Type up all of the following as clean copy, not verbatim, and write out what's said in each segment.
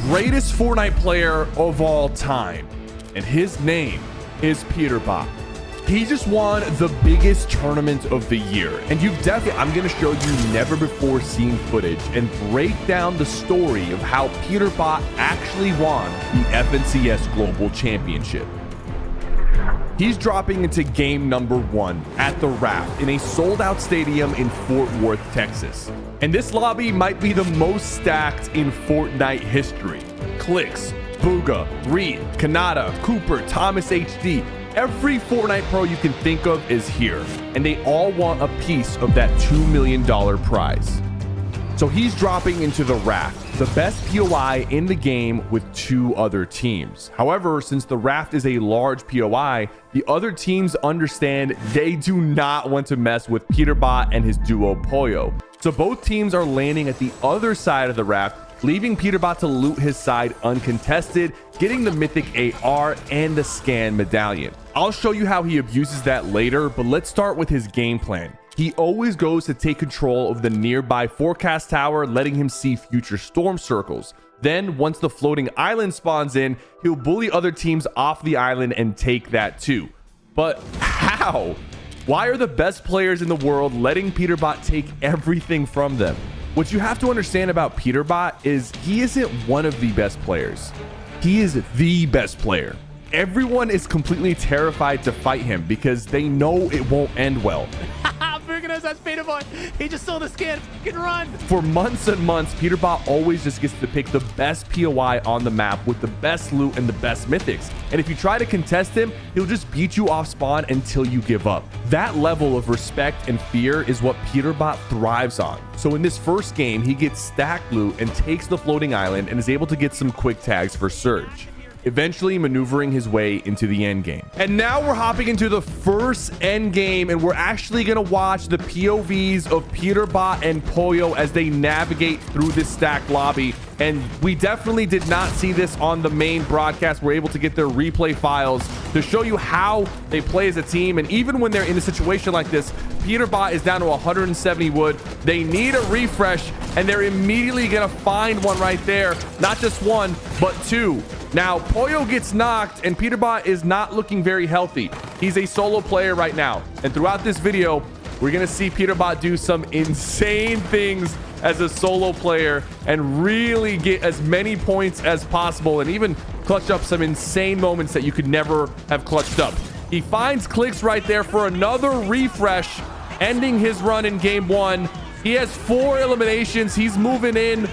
greatest Fortnite player of all time, and his name is Peterbot. He just won the biggest tournament of the year, and I'm going to show you never before seen footage and break down the story of how Peterbot actually won the FNCS Global Championship. He's dropping into game number 1 at the Raft in a sold-out stadium in Fort Worth, Texas. And this lobby might be the most stacked in Fortnite history. Clicks, Booga, Reed, Kanata, Cooper, Thomas HD, every Fortnite pro you can think of is here, and they all want a piece of that $2 million prize. So he's dropping into the Raft, the best POI in the game with 2 other teams. However, since the Raft is a large POI, the other teams understand they do not want to mess with Peterbot and his duo Pollo. So both teams are landing at the other side of the Raft, leaving Peterbot to loot his side uncontested, getting the mythic AR and the scan medallion. I'll show you how he abuses that later, but let's start with his game plan. He always goes to take control of the nearby forecast tower, letting him see future storm circles. Then, once the floating island spawns in, he'll bully other teams off the island and take that too. But how? Why are the best players in the world letting Peterbot take everything from them? What you have to understand about Peterbot is he isn't one of the best players. He is the best player. Everyone is completely terrified to fight him because they know it won't end well. That's Peterbot. He just saw the scan. Fucking run. For months and months, Peterbot always just gets to pick the best POI on the map with the best loot and the best mythics. And if you try to contest him, he'll just beat you off spawn until you give up. That level of respect and fear is what Peterbot thrives on. So in this first game, he gets stacked loot and takes the floating island and is able to get some quick tags for Surge, eventually maneuvering his way into the end game. And now we're hopping into the first end game, and we're actually gonna watch the POVs of Peterbot and Pollo as they navigate through this stacked lobby. And we definitely did not see this on the main broadcast. We're able to get their replay files to show you how they play as a team. And even when they're in a situation like this, Peterbot is down to 170 wood. They need a refresh, and they're immediately gonna find one right there. Not just one, but 2. Now, Pollo gets knocked, and Peterbot is not looking very healthy. He's a solo player right now. And throughout this video, we're going to see Peterbot do some insane things as a solo player and really get as many points as possible and even clutch up some insane moments that you could never have clutched up. He finds Clicks right there for another refresh, ending his run in game 1. He has 4 eliminations. He's moving in.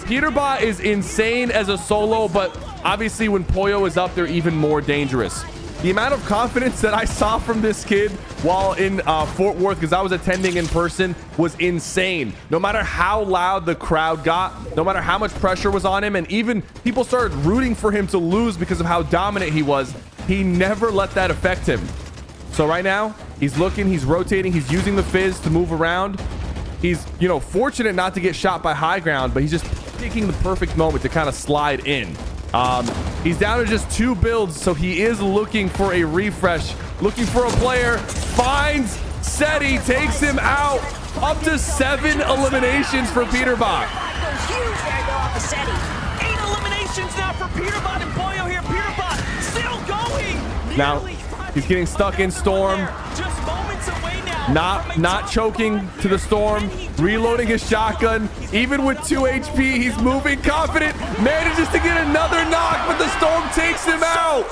Peterbot is insane as a solo, but obviously when Pollo is up, they're even more dangerous. The amount of confidence that I saw from this kid while in Fort Worth, because I was attending in person, was insane. No matter how loud the crowd got, no matter how much pressure was on him, and even people started rooting for him to lose because of how dominant he was, he never let that affect him. So right now, he's looking, he's rotating, he's using the fizz to move around. He's, fortunate not to get shot by high ground, but he's just picking the perfect moment to kind of slide in. He's down to just 2 builds, so he is looking for a refresh, looking for a player, finds Seti, takes him out. Up to 7 eliminations for Peterbot. Huge 8 eliminations now for Peterbot and Pollo here. Peterbot still going. Now he's getting stuck in storm. Just moments away now. Not choking to the storm, reloading his shotgun. Even with 2 HP, he's moving confident, manages to get another knock, but the storm takes him out.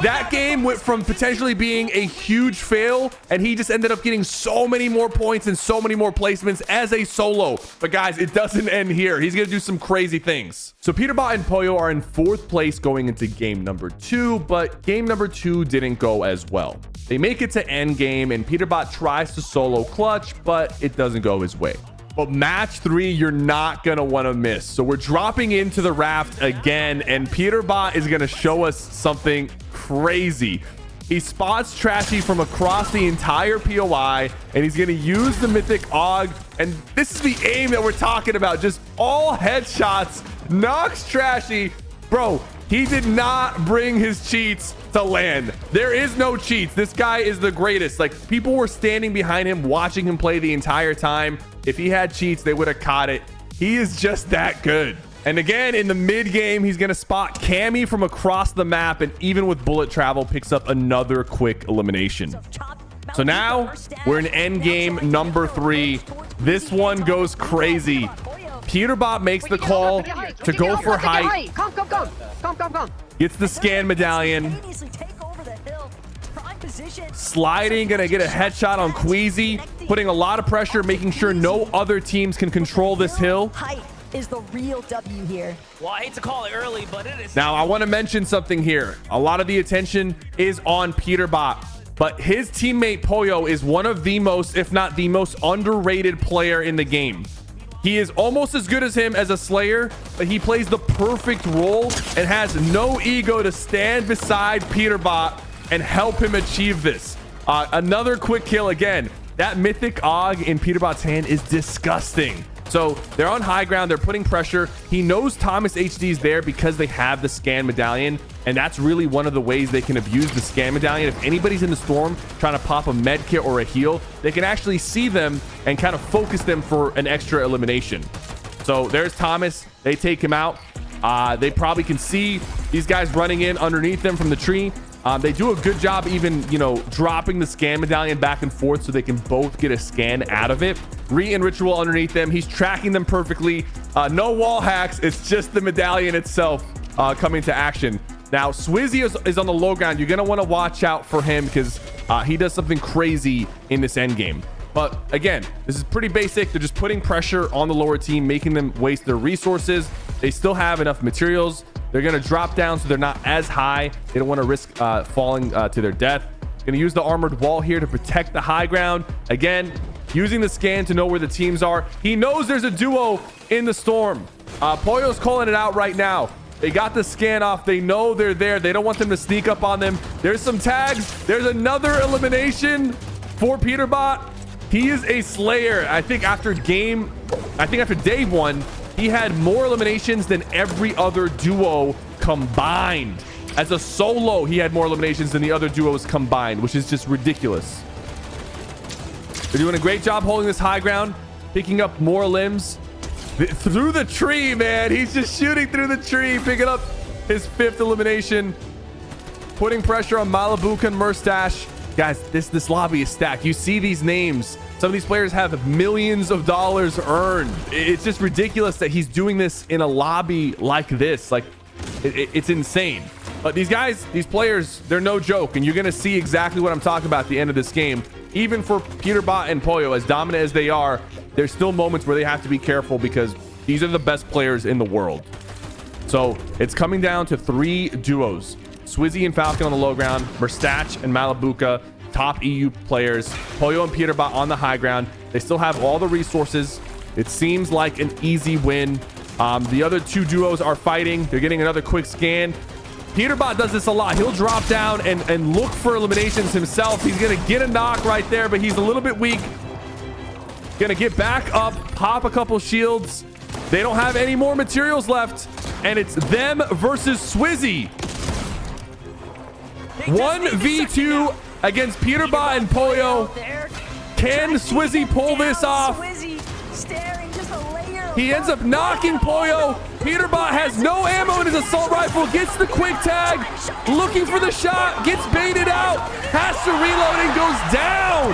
That game went from potentially being a huge fail, and he just ended up getting so many more points and so many more placements as a solo. But guys, it doesn't end here. He's gonna do some crazy things. So Peterbot and Pollo are in 4th place going into game number 2, but game number 2 didn't go as well. They make it to end game, and Peterbot tries to solo clutch, but it doesn't go his way. But match 3, you're not gonna want to miss. So we're dropping into the Raft again, and Peterbot is gonna show us something crazy. He spots Trashy from across the entire POI, and he's gonna use the mythic AUG, and this is the aim that we're talking about. Just all headshots, knocks Trashy. Bro, he did not bring his cheats to land. There is no cheats. This guy is the greatest. Like, people were standing behind him watching him play the entire time. If he had cheats, they would have caught it. He is just that good. And again, in the mid game, he's going to spot Cammy from across the map, and even with bullet travel, picks up another quick elimination. So now we're in end game number 3. This one goes crazy. Peterbot makes the call to go for height. Come. Gets the scan medallion. Sliding, gonna get a headshot on Queasy, putting a lot of pressure, making sure no other teams can control this hill. Height is the real W here. Well, I hate to call it early, but it is. Now, I want to mention something here. A lot of the attention is on Peterbot, but his teammate Pollo is one of the most, if not the most underrated player in the game. He is almost as good as him as a Slayer, but he plays the perfect role and has no ego to stand beside Peterbot and help him achieve this. Another quick kill again. That mythic AUG in Peterbot's hand is disgusting. So they're on high ground. They're putting pressure. He knows Thomas HD's there because they have the scan medallion. And that's really one of the ways they can abuse the scan medallion. If anybody's in the storm trying to pop a med kit or a heal, they can actually see them and kind of focus them for an extra elimination. So there's Thomas. They take him out. They probably can see these guys running in underneath them from the tree. They do a good job even, dropping the scan medallion back and forth so they can both get a scan out of it. Re and Ritual underneath them. He's tracking them perfectly. No wall hacks. It's just the medallion itself coming to action. Now, Swizzy is on the low ground. You're going to want to watch out for him because he does something crazy in this end game. But again, this is pretty basic. They're just putting pressure on the lower team, making them waste their resources. They still have enough materials. They're going to drop down so they're not as high. They don't want to risk falling to their death. Going to use the armored wall here to protect the high ground. Again, using the scan to know where the teams are. He knows there's a duo in the storm. Pollo's calling it out right now. They got the scan off. They know they're there. They don't want them to sneak up on them. There's some tags. There's another elimination for Peterbot. He is a Slayer. I think after day 1, he had more eliminations than every other duo combined. As a solo, he had more eliminations than the other duos combined, which is just ridiculous. They're doing a great job holding this high ground, picking up more limbs. Through the tree, man. He's just shooting through the tree, picking up his 5th elimination, putting pressure on Malabuka and Murstache. Guys, this lobby is stacked. You see these names. Some of these players have millions of dollars earned. It's just ridiculous that he's doing this in a lobby like this. Like, it's insane. But these guys, these players, they're no joke. And you're going to see exactly what I'm talking about at the end of this game. Even for Peterbot and Pollo, as dominant as they are, there's still moments where they have to be careful because these are the best players in the world. So it's coming down to 3 duos. Swizzy and Falcon on the low ground, Murstache and Malabuka, top EU players, Pollo and Peterbot on the high ground. They still have all the resources. It seems like an easy win. The other 2 duos are fighting. They're getting another quick scan. Peterbot does this a lot. He'll drop down and look for eliminations himself. He's going to get a knock right there, but he's a little bit weak. Going to get back up, pop a couple shields. They don't have any more materials left, and it's them versus Swizzy. 1v2 against Peterbot and Pollo. Can Swizzy pull this off? He ends up knocking Pollo. Peterbot has no ammo in his assault rifle, gets the quick tag, looking for the shot, gets baited out, has to reload and goes down.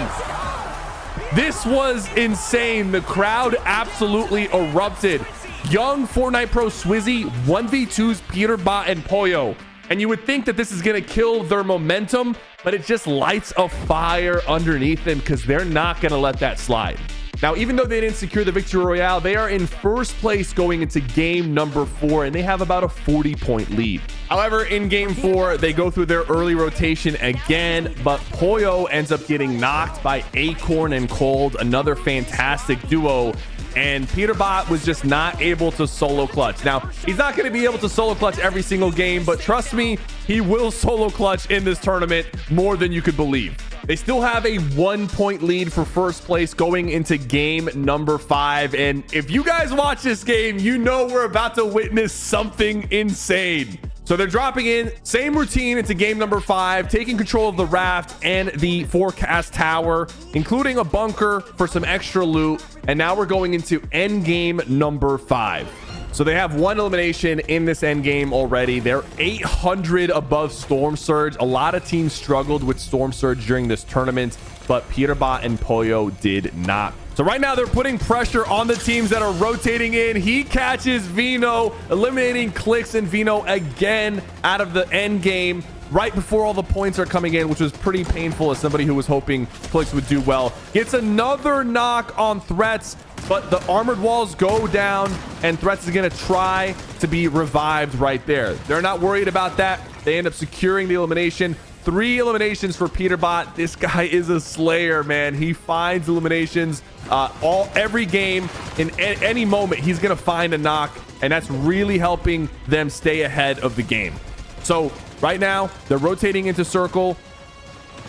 This was insane. The crowd absolutely erupted. Young Fortnite Pro Swizzy 1v2s Peterbot and Pollo. And you would think that this is going to kill their momentum, but it just lights a fire underneath them because they're not going to let that slide. Now, even though they didn't secure the Victory Royale, they are in first place going into game number 4, and they have about a 40-point lead. However, in game 4, they go through their early rotation again, but Pollo ends up getting knocked by Acorn and Cold, another fantastic duo. And Peterbot was just not able to solo clutch. Now, he's not going to be able to solo clutch every single game, but trust me, he will solo clutch in this tournament more than you could believe. They still have a 1-point lead for first place going into game number 5. And if you guys watch this game, you know we're about to witness something insane. So they're dropping in, same routine into game number 5, taking control of the raft and the forecast tower, including a bunker for some extra loot. And now we're going into end game number 5. So they have one elimination in this end game already. They're 800 above Storm Surge. A lot of teams struggled with Storm Surge during this tournament, but Peterbot and Pollo did not. So right now they're putting pressure on the teams that are rotating in. He catches Vino, eliminating Clicks and Vino again out of the end game right before all the points are coming in, which was pretty painful as somebody who was hoping Clicks would do well. Gets another knock on Threats, but the armored walls go down and Threats is going to try to be revived right there. They're not worried about that. They end up securing the elimination. 3 eliminations for Peterbot. This guy is a slayer, man. He finds eliminations every game. In any moment, he's going to find a knock, and that's really helping them stay ahead of the game. So right now, they're rotating into circle,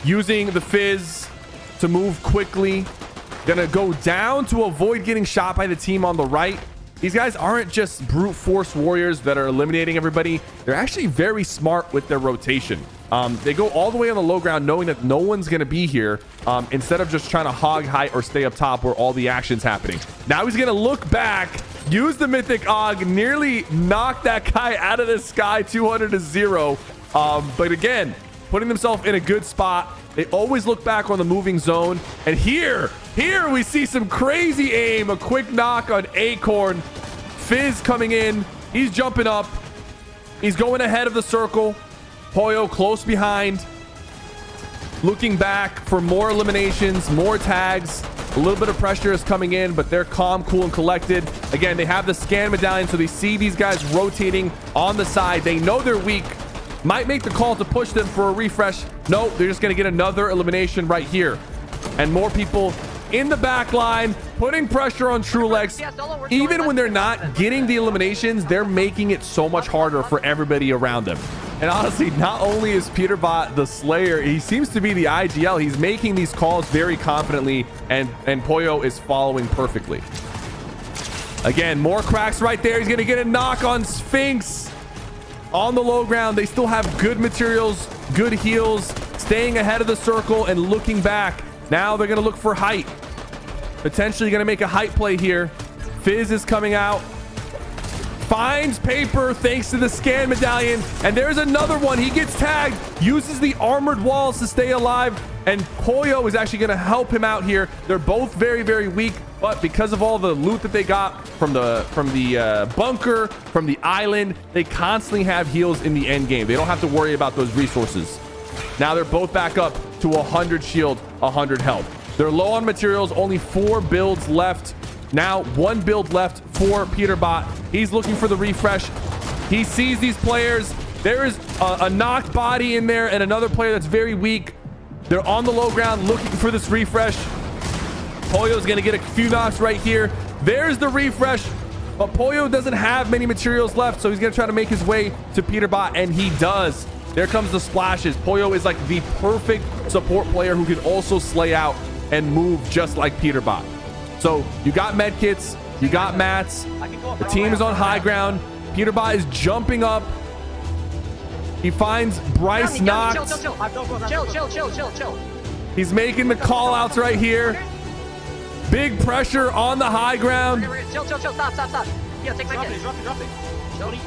using the Fizz to move quickly. Gonna go down to avoid getting shot by the team on the right. These guys aren't just brute force warriors that are eliminating everybody. They're actually very smart with their rotation. They go all the way on the low ground knowing that no one's going to be here, instead of just trying to hog height or stay up top where all the action's happening. Now he's going to look back, use the Mythic Og, nearly knock that guy out of the sky, 200 to 0. But again, putting themselves in a good spot. They always look back on the moving zone. And here we see some crazy aim. A quick knock on Acorn. Fizz coming in. He's jumping up. He's going ahead of the circle. Pollo close behind. Looking back for more eliminations, more tags. A little bit of pressure is coming in, but they're calm, cool, and collected. Again, they have the scan medallion, so they see these guys rotating on the side. They know they're weak. Might make the call to push them for a refresh. No, they're just going to get another elimination right here. And more people in the back line, putting pressure on Trulex. Even when they're not getting the eliminations, they're making it so much harder for everybody around them. And honestly, not only is Peterbot the Slayer, he seems to be the IGL. He's making these calls very confidently, and Pollo is following perfectly. Again, more cracks right there. He's going to get a knock on Sphinx. On the low ground, they still have good materials, good heals, staying ahead of the circle and looking back. Now they're going to look for height. Potentially going to make a height play here. Fizz is coming out. Finds Paper thanks to the scan medallion. And there's another one. He gets tagged, uses the armored walls to stay alive. And Pollo is actually going to help him out here. They're both very, very weak. But because of all the loot that they got from the bunker, from the island, they constantly have heals in the end game. They don't have to worry about those resources. Now they're both back up to 100 shield, 100 health. They're low on materials, only 4 builds left. Now 1 build left for Peterbot. He's looking for the refresh. He sees these players. There is a knocked body in there and another player that's very weak. They're on the low ground looking for this refresh. Pollo's going to get a few knocks right here. There's the refresh, but Pollo doesn't have many materials left, so he's going to try to make his way to Peterbot, and he does. There comes the splashes. Pollo is like the perfect support player who can also slay out and move just like Peterbot. So you got medkits, you got mats. The team is on high ground. Peterbot is jumping up. He finds Bryce knocked. Chill. He's making the call outs right here. Big pressure on the high ground. Chill. Stop. Yeah, take it. Drop it.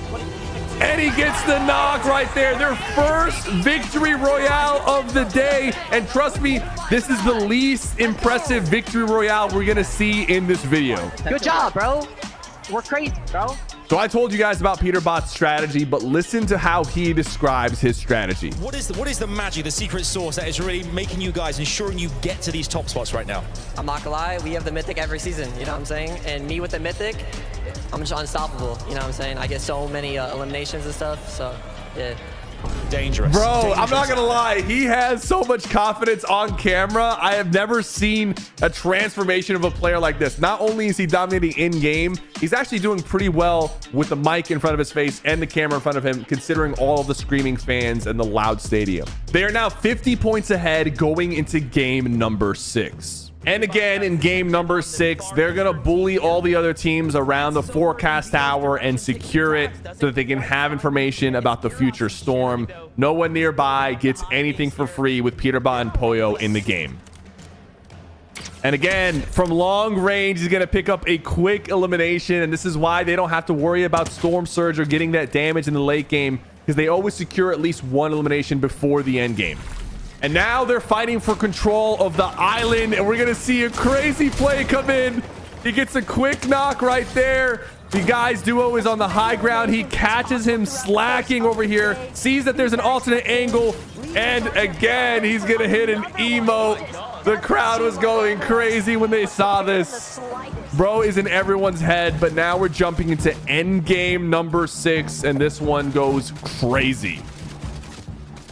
And he gets the knock right there. Their first victory royale of the day. And trust me, this is the least impressive victory royale we're going to see in this video. Good job, bro. We're crazy, bro. So I told you guys about Peterbot's strategy, but listen to how he describes his strategy. What is the magic, the secret sauce that is really making you guys, ensuring you get to these top spots right now? I'm not gonna lie, we have the Mythic every season, you know what I'm saying? And me with the Mythic, I'm just unstoppable, you know what I'm saying? I get so many eliminations and stuff, so yeah. Dangerous. Bro, I'm not gonna lie, he has so much confidence on camera. I have never seen a transformation of a player like this. Not only is he dominating in game, he's actually doing pretty well with the mic in front of his face and the camera in front of him, considering all of the screaming fans and the loud stadium. They are now 50 points ahead going into game number 6. And again, in game number 6, they're going to bully all the other teams around the forecast tower and secure it so that they can have information about the future storm. No one nearby gets anything for free with Peterbot and Pollo in the game. And again, from long range, he's going to pick up a quick elimination. And this is why they don't have to worry about Storm Surge or getting that damage in the late game, because they always secure at least one elimination before the end game. And now they're fighting for control of the island, and we're going to see a crazy play come in. He gets a quick knock right there. The guy's duo is on the high ground. He catches him slacking over here, sees that there's an alternate angle, and again, he's going to hit an emote. The crowd was going crazy when they saw this. Bro is in everyone's head, but now we're jumping into end game number 6, and this one goes crazy.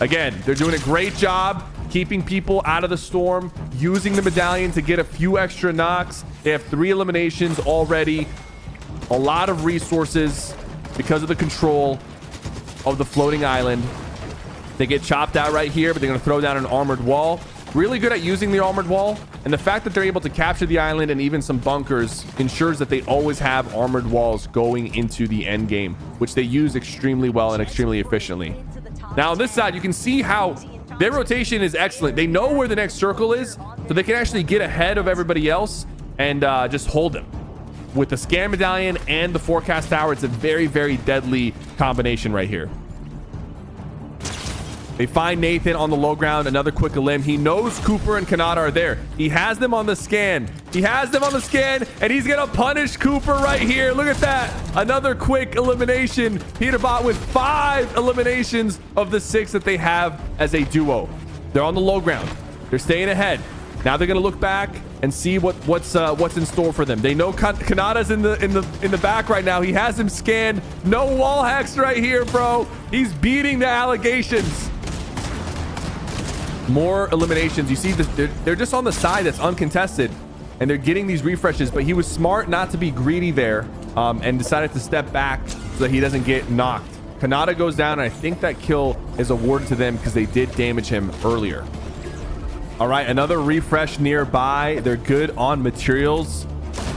Again, they're doing a great job keeping people out of the storm, using the medallion to get a few extra knocks. They have 3 eliminations already. A lot of resources because of the control of the floating island. They get chopped out right here, but they're going to throw down an armored wall. Really good at using the armored wall. And the fact that they're able to capture the island and even some bunkers ensures that they always have armored walls going into the end game, which they use extremely well and extremely efficiently. Now on this side, you can see how their rotation is excellent. They know where the next circle is, so they can actually get ahead of everybody else and just hold them. With the scan medallion and the forecast tower, it's a very, very deadly combination right here. They find Nathan on the low ground, another quick elim. He knows Cooper and Kanata are there. He has them on the scan. He has them on the scan, and he's going to punish Cooper right here. Look at that. Another quick elimination. Peterbot with 5 eliminations of the 6 that they have as a duo. They're on the low ground. They're staying ahead. Now they're going to look back and see what's in store for them. They know Kanata's in the back right now. He has him scanned. No wall hacks right here, bro. He's beating the allegations. More eliminations. You see this, they're just on the side that's uncontested, and they're getting these refreshes, but he was smart not to be greedy there, and decided to step back so that he doesn't get knocked. Kanata goes down, and I think that kill is awarded to them because they did damage him earlier. All right, another refresh nearby. They're good on materials,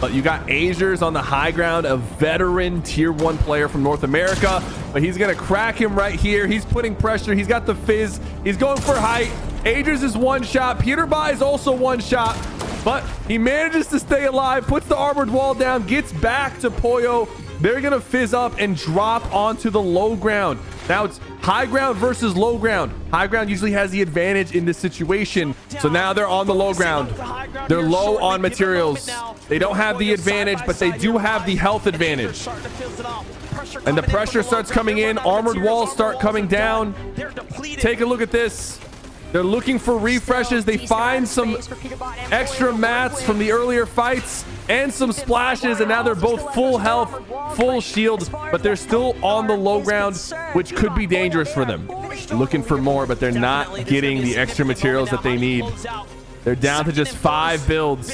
but you got Azers on the high ground, a veteran tier 1 player from North America, but he's gonna crack him right here. He's putting pressure. He's got the fizz. He's going for height. Agers is 1 shot. Peterbot is also 1 shot, but he manages to stay alive, puts the armored wall down, gets back to Pollo. They're going to fizz up and drop onto the low ground. Now it's high ground versus low ground. High ground usually has the advantage in this situation. So now they're on the low ground. They're low on materials. They don't have the advantage, but they do have the health advantage. And the pressure starts coming in. Armored walls start coming down. Take a look at this. They're looking for refreshes. They find some extra mats from the earlier fights and some splashes, and now they're both full health, full shield, but they're still on the low ground, which could be dangerous for them. Looking for more, but they're not getting the extra materials that they need. They're down to just 5 builds.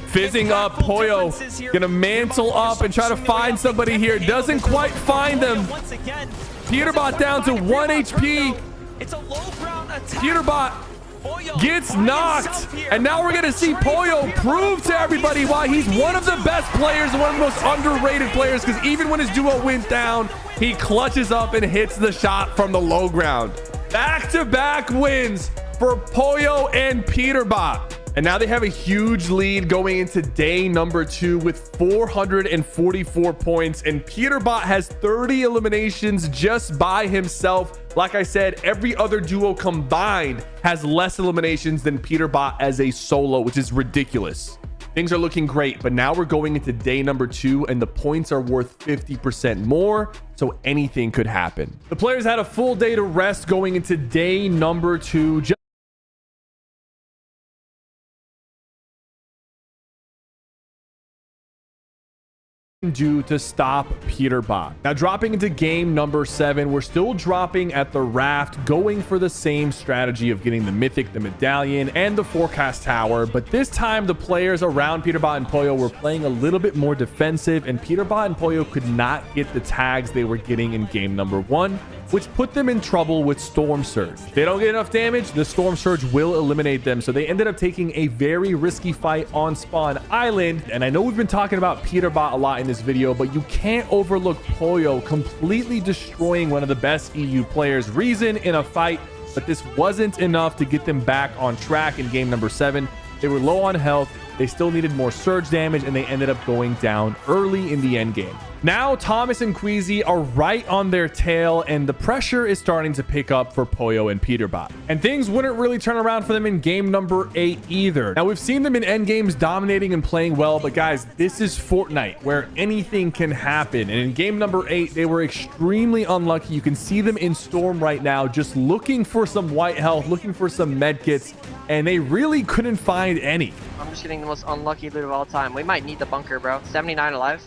Fizzing up, Pollo gonna mantle up and try to find somebody here. Doesn't quite find them. Peterbot down to 1 HP. It's a low ground attack. Peterbot gets knocked, and now we're gonna see Pollo prove to everybody why he's one of the best players and one of the most underrated players, because even when his duo went down, he clutches up and hits the shot from the low ground. Back-to-back wins for Pollo and Peterbot. And now they have a huge lead going into day number 2 with 444 points. And Peterbot has 30 eliminations just by himself. Like I said, every other duo combined has less eliminations than Peterbot as a solo, which is ridiculous. Things are looking great, but now we're going into day number 2 and the points are worth 50% more. So anything could happen. The players had a full day to rest going into day number 2. Do to stop Peterbot. Now dropping into game number 7, we're still dropping at the raft, going for the same strategy of getting the mythic, the medallion, and the forecast tower, but this time the players around Peterbot and Pollo were playing a little bit more defensive, and Peterbot and Pollo could not get the tags they were getting in game number 1, which put them in trouble with Storm Surge. If they don't get enough damage, the Storm Surge will eliminate them, so they ended up taking a very risky fight on Spawn Island. And I know we've been talking about Peterbot a lot in this video, but you can't overlook Pollo completely destroying one of the best EU players, Reason, in a fight, but this wasn't enough to get them back on track in game number 7. They were low on health. They still needed more surge damage, and they ended up going down early in the end game. Now, Thomas and Queasy are right on their tail, and the pressure is starting to pick up for Pollo and Peterbot. And things wouldn't really turn around for them in game number 8 either. Now, we've seen them in end games dominating and playing well, but guys, this is Fortnite, where anything can happen. And in game number 8, they were extremely unlucky. You can see them in Storm right now, just looking for some white health, looking for some med kits, and they really couldn't find any. I'm just getting the most unlucky loot of all time. We might need the bunker, bro. 79 alive.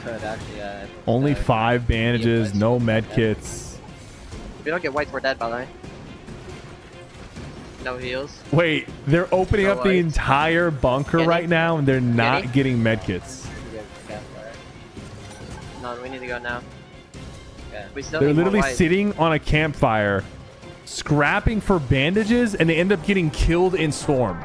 Could actually, Only 5 bandages, no med kits. If we don't get whites, we're dead, by the way. No heals. Wait, they're opening up the entire bunker right now, and they're not getting med kits. No, we need to go now. We still They're need more literally whites. sitting on a campfire, scrapping for bandages, and they end up getting killed in Storm.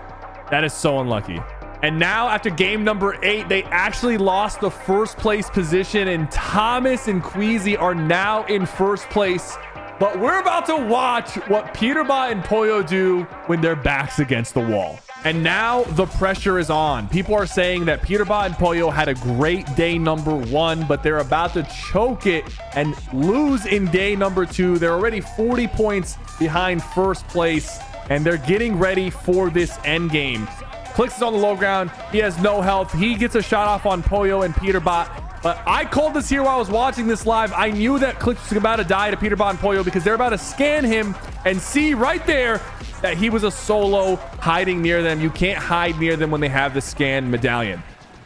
That is so unlucky. And now, after game number 8, they actually lost the first place position, and Thomas and Queasy are now in first place. But we're about to watch what Peterbot and Pollo do when their backs against the wall. And now the pressure is on. People are saying that Peterbot and Pollo had a great day number 1, but they're about to choke it and lose in day number 2. They're already 40 points behind first place, and they're getting ready for this end game. Clicks is on the low ground. He has no health. He gets a shot off on Pollo and Peterbot. But I called this here while I was watching this live. I knew that Clicks was about to die to Peterbot and Pollo because they're about to scan him and see right there that he was a solo hiding near them. You can't hide near them when they have the scan medallion.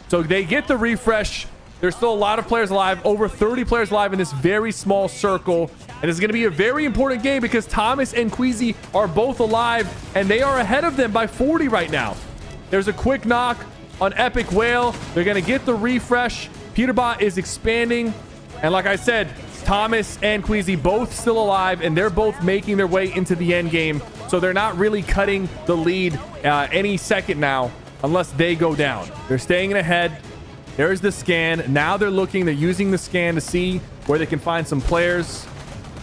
So they get the refresh. There's still a lot of players alive, over 30 players alive in this very small circle. And it's going to be a very important game because Thomas and Queasy are both alive, and they are ahead of them by 40 right now. There's a quick knock on Epic Whale. They're going to get the refresh. Peterbot is expanding. And like I said, Thomas and Queasy both still alive, and they're both making their way into the end game. So they're not really cutting the lead any second now unless they go down. They're staying ahead. There's the scan. Now they're using the scan to see where they can find some players.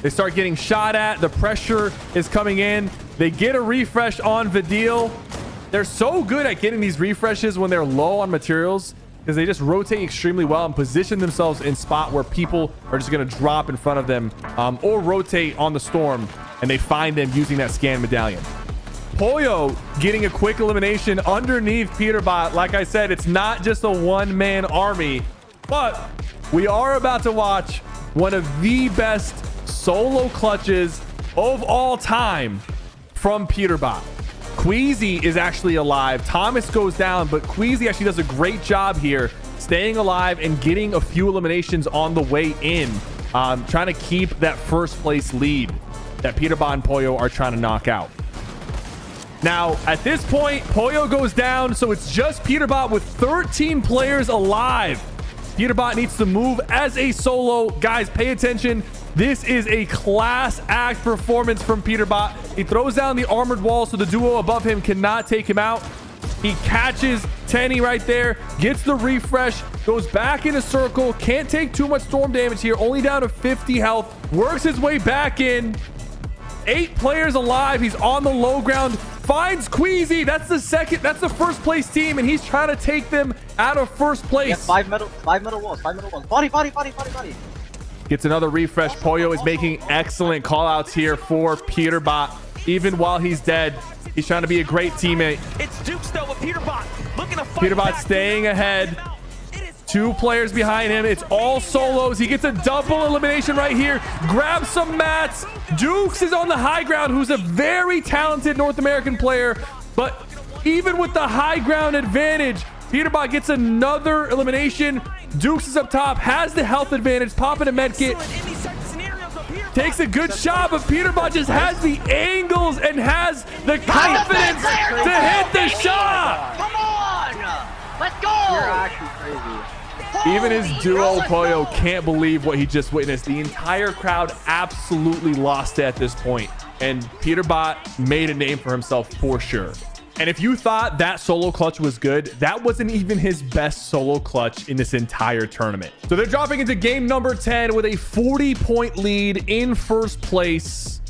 They start getting shot at. The pressure is coming in. They get a refresh on Vidil. They're so good at getting these refreshes when they're low on materials because they just rotate extremely well and position themselves in spot where people are just going to drop in front of them or rotate on the Storm, and they find them using that scan medallion. Pollo getting a quick elimination underneath Peterbot. Like I said, it's not just a one-man army, but we are about to watch one of the best solo clutches of all time from Peterbot. Queasy is actually alive. Thomas goes down, but Queasy actually does a great job here staying alive and getting a few eliminations on the way in, trying to keep that first place lead that Peterbot and Pollo are trying to knock out. Now, at this point, Pollo goes down, so it's just Peterbot with 13 players alive. Peterbot needs to move as a solo. Guys, pay attention. This is a class act performance from Peterbot. He throws down the armored wall so the duo above him cannot take him out. He catches Tenny right there, gets the refresh, goes back in a circle, can't take too much storm damage here, only down to 50 health, works his way back in. 8 players alive. He's on the low ground, finds Queasy. That's the first place team, and he's trying to take them out of first place. Yeah, 5 metal walls. Body. Gets another refresh. Pollo is making excellent call outs here for Peterbot. Even while he's dead, he's trying to be a great teammate. It's Dukes though with Peterbot looking to fight Peterbot back. staying ahead. 2 players behind him. It's all solos. He gets a double elimination right here. Grabs some mats. Dukes is on the high ground, who's a very talented North American player. But even with the high ground advantage, Peterbot gets another elimination. Dukes is up top, has the health advantage, popping a med kit. Takes a good shot, but Peterbot just has the angles and has the confidence to hit the shot. Come on! Let's go! You're actually crazy. Even his duo, Pollo, can't believe what he just witnessed. The entire crowd absolutely lost it at this point, and Peterbot made a name for himself for sure. And if you thought that solo clutch was good, that wasn't even his best solo clutch in this entire tournament. So they're dropping into game number 10 with a 40-point lead in first place.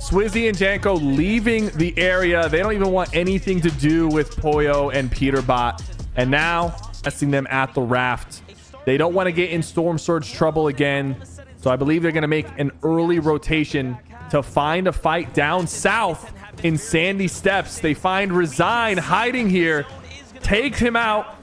Swizzy and Janko leaving the area. They don't even want anything to do with Poyo and Peterbot. And now testing them at the raft. They don't want to get in Storm Surge trouble again. So I believe they're going to make an early rotation to find a fight down south in Sandy Steps. They find Resign hiding here. Takes him out.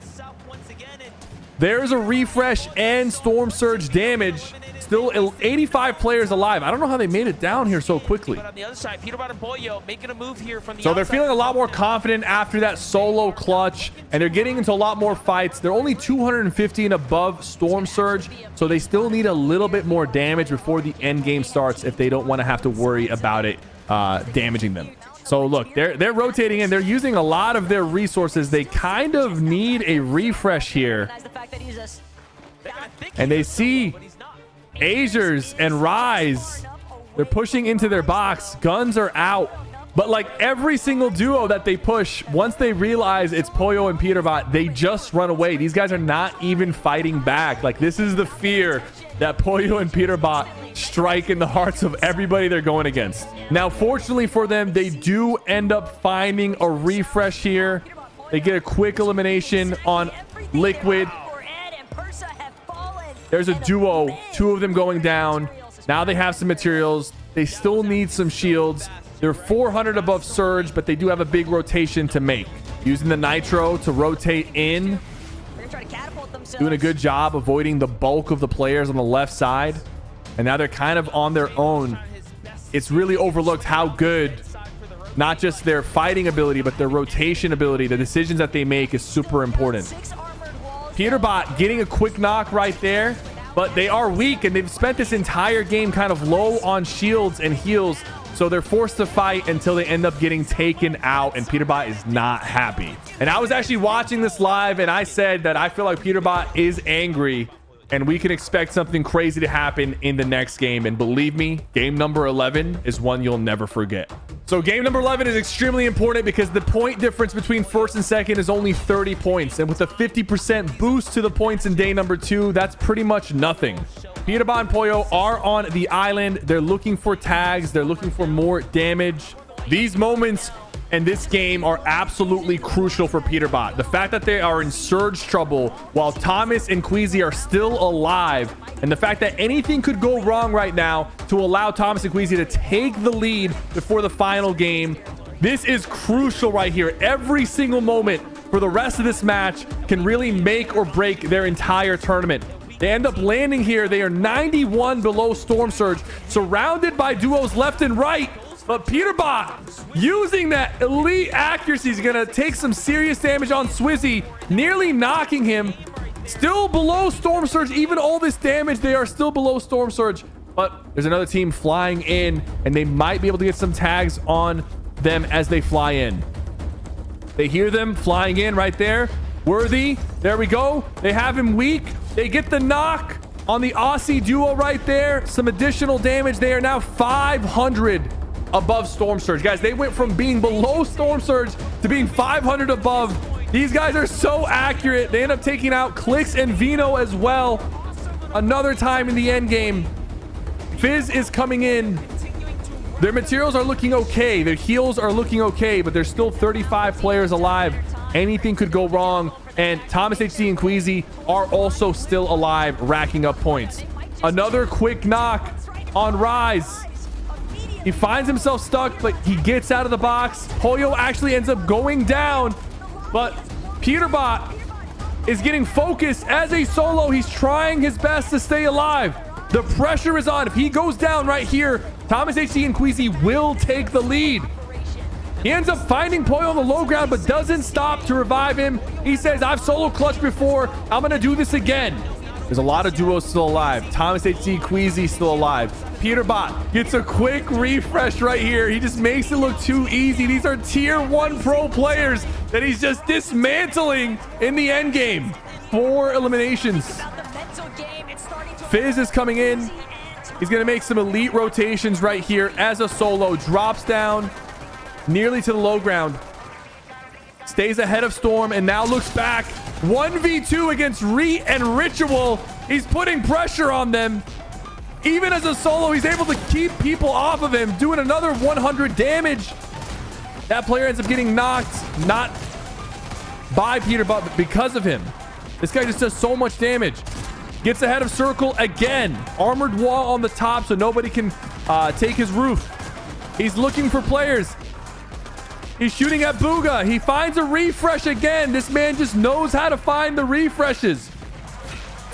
There's a refresh and Storm Surge damage. Still 85 players alive. I don't know how they made it down here so quickly. But on the other side, Peterbot and Boyo making a move here from the So they're outside. feeling a lot more confident after that solo clutch, and they're getting into a lot more fights. They're only 250 and above Storm Surge, so they still need a little bit more damage before the end game starts if they don't want to have to worry about it damaging them. So look, they're rotating in. They're using a lot of their resources. They kind of need a refresh here. And they see Azers and Rise. They're pushing into their box. Guns are out. But like every single duo that they push, once they realize it's Poyo and Peterbot, they just run away. These guys are not even fighting back. Like, this is the fear that Poyo and Peterbot strike in the hearts of everybody they're going against. Now, fortunately for them, they do end up finding a refresh here. They get a quick elimination on Liquid. There's a duo, two of them going down. Now they have some materials. They still need some shields. They're 400 above Surge, but they do have a big rotation to make. Using the Nitro to rotate in. Doing a good job avoiding the bulk of the players on the left side. And now they're kind of on their own. It's really overlooked how good, not just their fighting ability, but their rotation ability. The decisions that they make is super important. Peterbot getting a quick knock right there, but they are weak and they've spent this entire game kind of low on shields and heals. So they're forced to fight until they end up getting taken out, and Peterbot is not happy. And I was actually watching this live and I said that I feel like Peterbot is angry and we can expect something crazy to happen in the next game. And believe me, game number 11 is one you'll never forget. So game number 11 is extremely important because the point difference between first and second is only 30 points. And with a 50% boost to the points in day number 2, that's pretty much nothing. Peterbot and Poyo are on the island. They're looking for tags. They're looking for more damage. These moments and this game are absolutely crucial for Peterbot. The fact that they are in Surge trouble while Thomas and Queasy are still alive, and the fact that anything could go wrong right now to allow Thomas and Queasy to take the lead before the final game. This is crucial right here. Every single moment for the rest of this match can really make or break their entire tournament. They end up landing here. They are 91 below Storm Surge, surrounded by duos left and right. But Peterbot, using that elite accuracy, is going to take some serious damage on Swizzy, nearly knocking him. Still below Storm Surge. Even all this damage, they are still below Storm Surge. But there's another team flying in, and they might be able to get some tags on them as they fly in. They hear them flying in right there. Worthy, there we go. They have him weak. They get the knock on the Aussie duo right there. Some additional damage. They are now 500 above Storm Surge. Guys, they went from being below Storm Surge to being 500 above. These guys are so accurate. They end up taking out Clicks and Vino as well. Another time in the end game. Fizz is coming in. Their materials are looking okay. Their heals are looking okay, but there's still 35 players alive. Anything could go wrong. And Thomas HC and Queasy are also still alive, racking up points. Another quick knock on Rise. He finds himself stuck, but he gets out of the box. Poyo actually ends up going down, but Peterbot is getting focused as a solo. He's trying his best to stay alive. The pressure is on. If he goes down right here, Thomas HC and Queasy will take the lead. He ends up finding Poyo on the low ground, but doesn't stop to revive him. He says, I've solo clutched before. I'm going to do this again. There's a lot of duos still alive. Thomas HC, Queasy still alive. Peterbot gets a quick refresh right here. He just makes it look too easy. These are tier 1 pro players that he's just dismantling in the end game. 4 eliminations. Fizz is coming in. He's going to make some elite rotations right here as a solo. Drops down nearly to the low ground. Stays ahead of Storm and now looks back. 1v2 against Reet and Ritual. He's putting pressure on them. Even as a solo, he's able to keep people off of him, doing another 100 damage. That player ends up getting knocked, not by Peterbot, but because of him. This guy just does so much damage. Gets ahead of Circle again. Armored wall on the top so nobody can take his roof. He's looking for players. He's shooting at Booga. He finds a refresh again. This man just knows how to find the refreshes.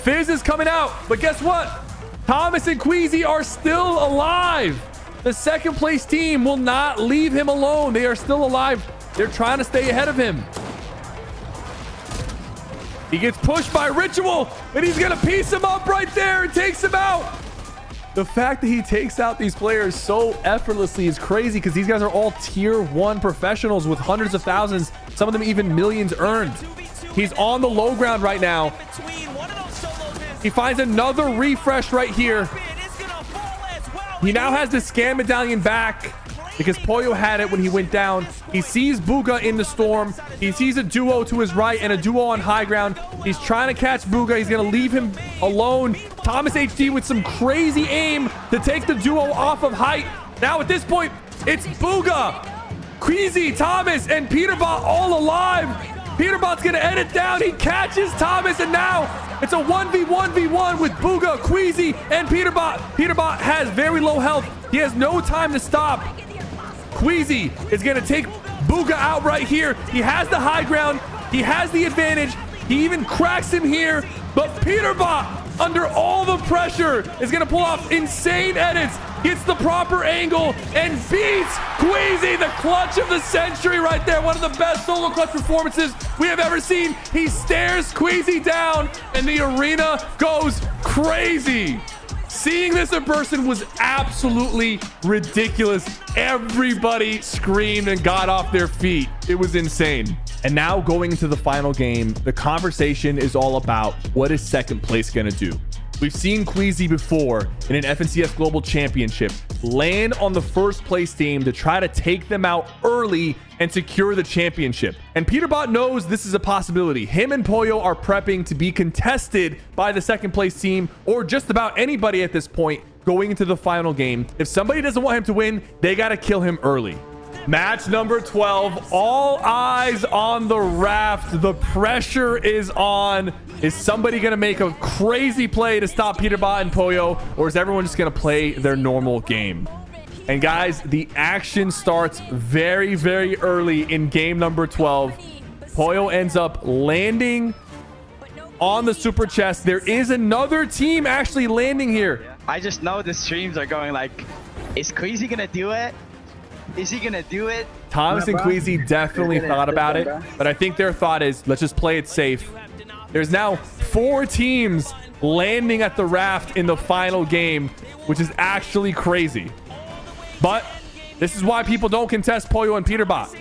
Fizz is coming out, but guess what? Thomas and Queasy are still alive. The second place team will not leave him alone. They are still alive. They're trying to stay ahead of him. He gets pushed by Ritual, and he's going to piece him up right there and takes him out. The fact that he takes out these players so effortlessly is crazy because these guys are all tier 1 professionals with hundreds of thousands, some of them even millions earned. He's on the low ground right now. He finds another refresh right here. He now has the scan medallion back because Pollo had it when he went down. He sees Booga in the storm. He sees a duo to his right and a duo on high ground. He's trying to catch Booga. He's going to leave him alone. Thomas HD with some crazy aim to take the duo off of height. Now at this point, it's Booga, Queasy, Thomas, and Peterbot all alive. Peterbot's going to end it down. He catches Thomas, and now it's a 1v1v1 with Booga, Queasy, and Peterbot. Peterbot has very low health. He has no time to stop. Queasy is going to take Booga out right here. He has the high ground. He has the advantage. He even cracks him here. But Peterbot, under all the pressure, is going to pull off insane edits. Gets the proper angle and beats Queasy. The clutch of the century right there. One of the best solo clutch performances we have ever seen. He stares Queasy down and the arena goes crazy. Seeing this in person was absolutely ridiculous. Everybody screamed and got off their feet. It was insane. And now going into the final game, the conversation is all about what is second place going to do. We've seen Queasy before in an FNCS Global Championship land on the first place team to try to take them out early and secure the championship. And Peterbot knows this is a possibility. Him and Pollo are prepping to be contested by the second place team or just about anybody at this point going into the final game. If somebody doesn't want him to win, they got to kill him early. Match number 12, all eyes on the raft. The pressure is on. Is somebody going to make a crazy play to stop Peterbot and Pollo, or is everyone just going to play their normal game? And guys, the action starts very, very early in game number 12. Pollo ends up landing on the super chest. There is another team actually landing here. I just know the streams are going like, is Queasy going to do it? Is he gonna do it? Thomas and Queasy definitely thought about it, but I think their thought is, let's just play it safe. There's now 4 teams landing at the raft in the final game, which is actually crazy. But this is why people don't contest Pollo and Peterbot.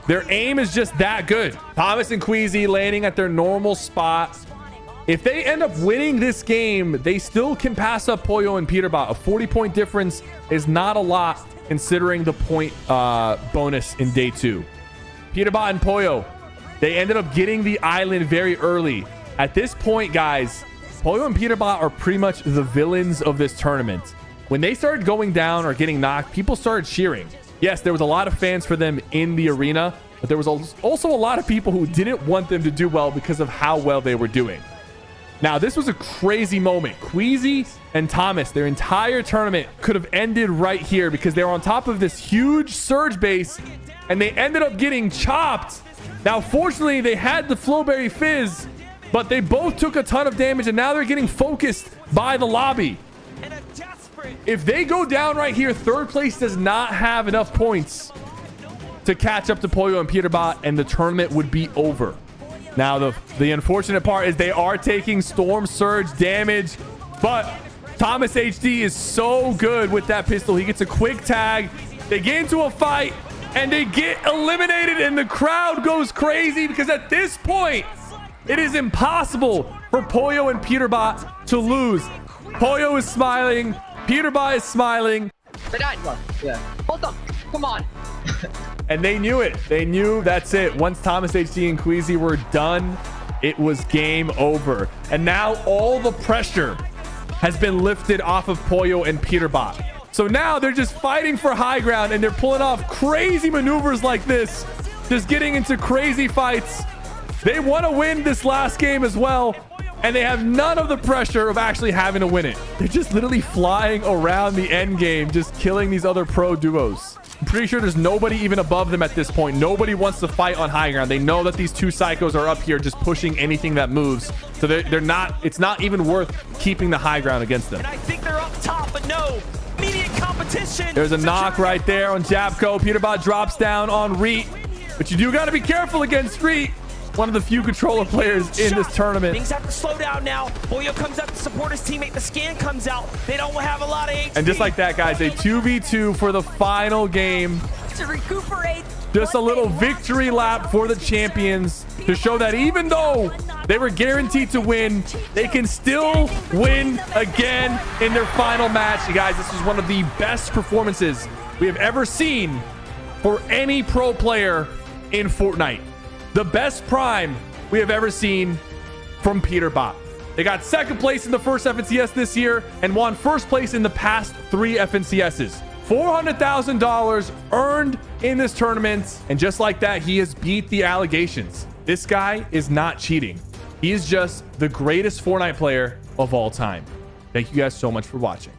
Their aim is just that good. Thomas and Queasy landing at their normal spot. If they end up winning this game, they still can pass up Pollo and Peterbot. A 40-point difference is not a lot considering the point bonus in day 2. Peterbot and Pollo, they ended up getting the island very early. At this point, guys, Pollo and Peterbot are pretty much the villains of this tournament. When they started going down or getting knocked, people started cheering. Yes, there was a lot of fans for them in the arena, but there was also a lot of people who didn't want them to do well because of how well they were doing. Now, this was a crazy moment. Queasy and Thomas, their entire tournament could have ended right here because they were on top of this huge surge base and they ended up getting chopped. Now, fortunately, they had the Flowberry Fizz, but they both took a ton of damage and now they're getting focused by the lobby. If they go down right here, third place does not have enough points to catch up to Pollo and Peterbot and the tournament would be over. Now, the unfortunate part is they are taking Storm Surge damage, but Thomas HD is so good with that pistol. He gets a quick tag. They get into a fight, and they get eliminated, and the crowd goes crazy because at this point, it is impossible for Pollo and Peterbot to lose. Pollo is smiling. Peterbot is smiling. They died. Yeah. Hold up. Come on. And they knew it. They knew that's it. Once Thomas HD and Queasy were done, it was game over. And now all the pressure has been lifted off of Pollo and Peterbot. So now they're just fighting for high ground, and they're pulling off crazy maneuvers like this, just getting into crazy fights. They want to win this last game as well, and they have none of the pressure of actually having to win it. They're just literally flying around the end game, just killing these other pro duos. I'm pretty sure there's nobody even above them at this point. Nobody wants to fight on high ground. They know that these two psychos are up here just pushing anything that moves. So they're not, it's not even worth keeping the high ground against them. And I think they're up top, but no. Immediate competition. There's a knock right there on Japco. Peterbot drops down on Reet. But you do got to be careful against Reet. One of the few controller players in this tournament. Things have to slow down now. Pollo comes up to support his teammate. The scan comes out. They don't have a lot of HP. And just like that, guys, a 2v2 for the final game. To recuperate. Just a little victory lap for the champions to show that even though they were guaranteed to win, they can still win again in their final match. You guys, this is one of the best performances we have ever seen for any pro player in Fortnite. The best prime we have ever seen from Peterbot. They got second place in the first FNCS this year and won first place in the past 3 FNCSs. $400,000 earned in this tournament. And just like that, he has beat the allegations. This guy is not cheating. He is just the greatest Fortnite player of all time. Thank you guys so much for watching.